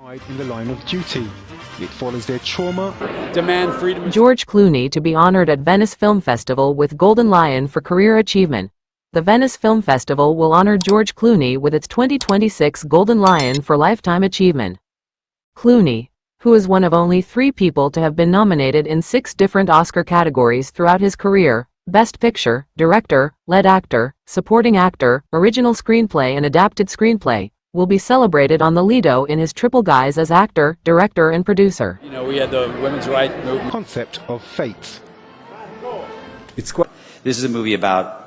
Died in the line of duty. It follows their trauma. Demand freedom. George Clooney to be honored at Venice Film Festival with Golden Lion for career achievement. The Venice Film Festival will honor George Clooney with its 2026 Golden Lion for lifetime achievement. Clooney, who is one of only 3 people to have been nominated in 6 different Oscar categories throughout his career: Best Picture, Director, Lead Actor, Supporting Actor, Original Screenplay and Adapted Screenplay, will be celebrated on the Lido in his triple guise as actor, director and producer. You know, we had the women's rights movement. Concept of fate. This is a movie about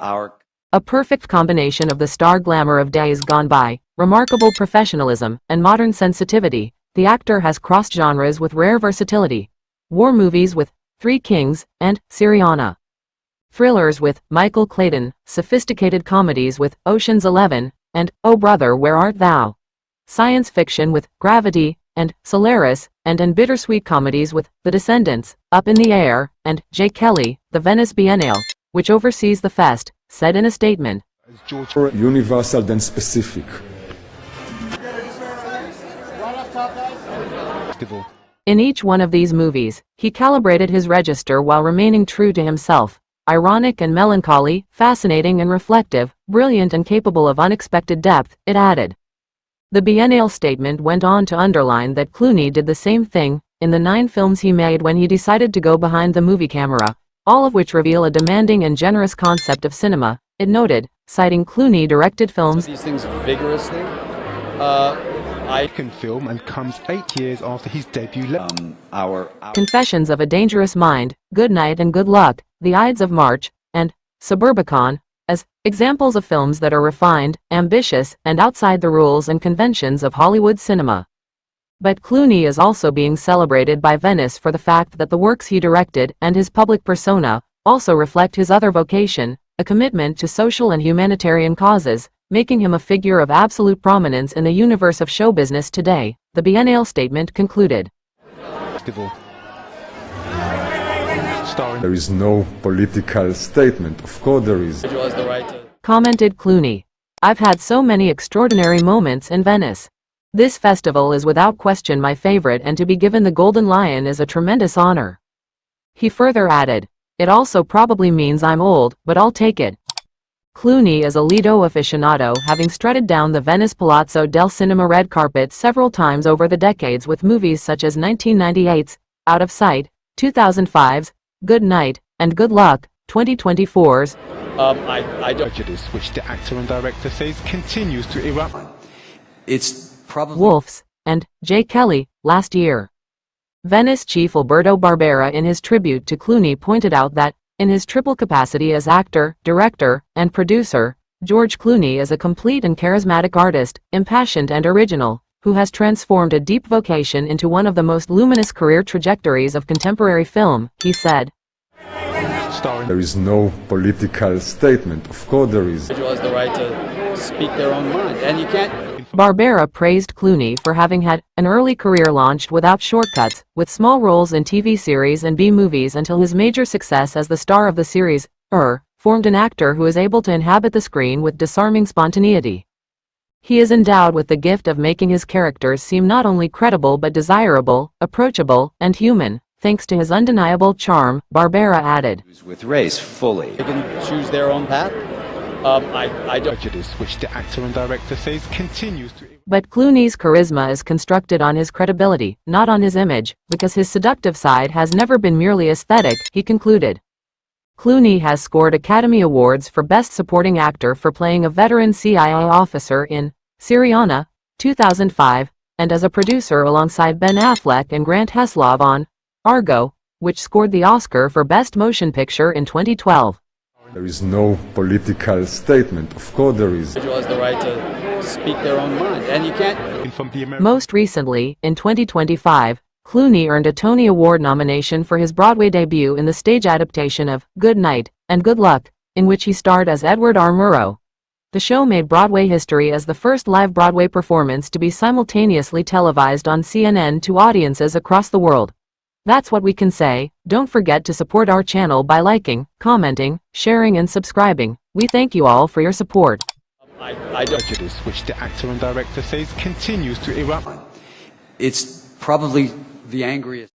A perfect combination of the star glamour of days gone by, remarkable professionalism, and modern sensitivity. The actor has crossed genres with rare versatility. War movies with Three Kings and Syriana. Thrillers with Michael Clayton, sophisticated comedies with Ocean's 11 and Oh Brother Where Art Thou? Science fiction with Gravity and Solaris, and bittersweet comedies with The Descendants, Up in the Air, and J. Kelly. The Venice Biennale, which oversees the fest, said in a statement, Universal than specific. In each one of these movies, he calibrated his register while remaining true to himself. Ironic and melancholy, fascinating and reflective, brilliant and capable of unexpected depth, it added. The Biennale statement went on to underline that Clooney did the same thing in the 9 films he made when he decided to go behind the movie camera, all of which reveal a demanding and generous concept of cinema, it noted, citing Clooney-directed films. These things vigorously. I can film and comes 8 years after his debut. Confessions of a Dangerous Mind, Good Night and Good Luck, The Ides of March, and Suburbicon, as examples of films that are refined, ambitious, and outside the rules and conventions of Hollywood cinema. But Clooney is also being celebrated by Venice for the fact that the works he directed and his public persona also reflect his other vocation, a commitment to social and humanitarian causes, making him a figure of absolute prominence in the universe of show business today, the Biennale statement concluded. There is no political statement. Of course there is. Commented Clooney. I've had so many extraordinary moments in Venice. This festival is without question my favorite, and to be given the Golden Lion is a tremendous honor. He further added, it also probably means I'm old, but I'll take it. Clooney is a Lido aficionado, having strutted down the Venice Palazzo del Cinema red carpet several times over the decades with movies such as 1998's Out of Sight, 2005's Good Night and Good Luck, 2024's prejudice, which the actor and director says continues to erupt. It's probably Wolves, and J. Kelly, last year. Venice chief Alberto Barbera in his tribute to Clooney pointed out that, in his triple capacity as actor, director, and producer, George Clooney is a complete and charismatic artist, impassioned and original, who has transformed a deep vocation into one of the most luminous career trajectories of contemporary film, he said. There is no political statement. Of course there is. Individual has the right to speak their own mind, and you can't. Barbera praised Clooney for having had an early career launched without shortcuts, with small roles in TV series and B-movies until his major success as the star of the series, formed an actor who is able to inhabit the screen with disarming spontaneity. He is endowed with the gift of making his characters seem not only credible but desirable, approachable, and human, thanks to his undeniable charm, Barbera added. With race fully. They can choose their own path. I don't. Prejudice, which the actor and director says continues to. But Clooney's charisma is constructed on his credibility, not on his image, because his seductive side has never been merely aesthetic, he concluded. Clooney has scored Academy Awards for Best Supporting Actor for playing a veteran CIA officer in Syriana, 2005, and as a producer alongside Ben Affleck and Grant Heslov on Argo, which scored the Oscar for Best Motion Picture in 2012. There is no political statement. Of course there is. Individual has the right to speak their own mind, and you can't. Most recently, in 2025, Clooney earned a Tony Award nomination for his Broadway debut in the stage adaptation of Good Night and Good Luck, in which he starred as Edward R. Murrow. The show made Broadway history as the first live Broadway performance to be simultaneously televised on CNN to audiences across the world. That's what we can say. Don't forget to support our channel by liking, commenting, sharing and subscribing. We thank you all for your support. I don't. Prejudice, which the actor and director says continues to erupt. It's probably the angriest.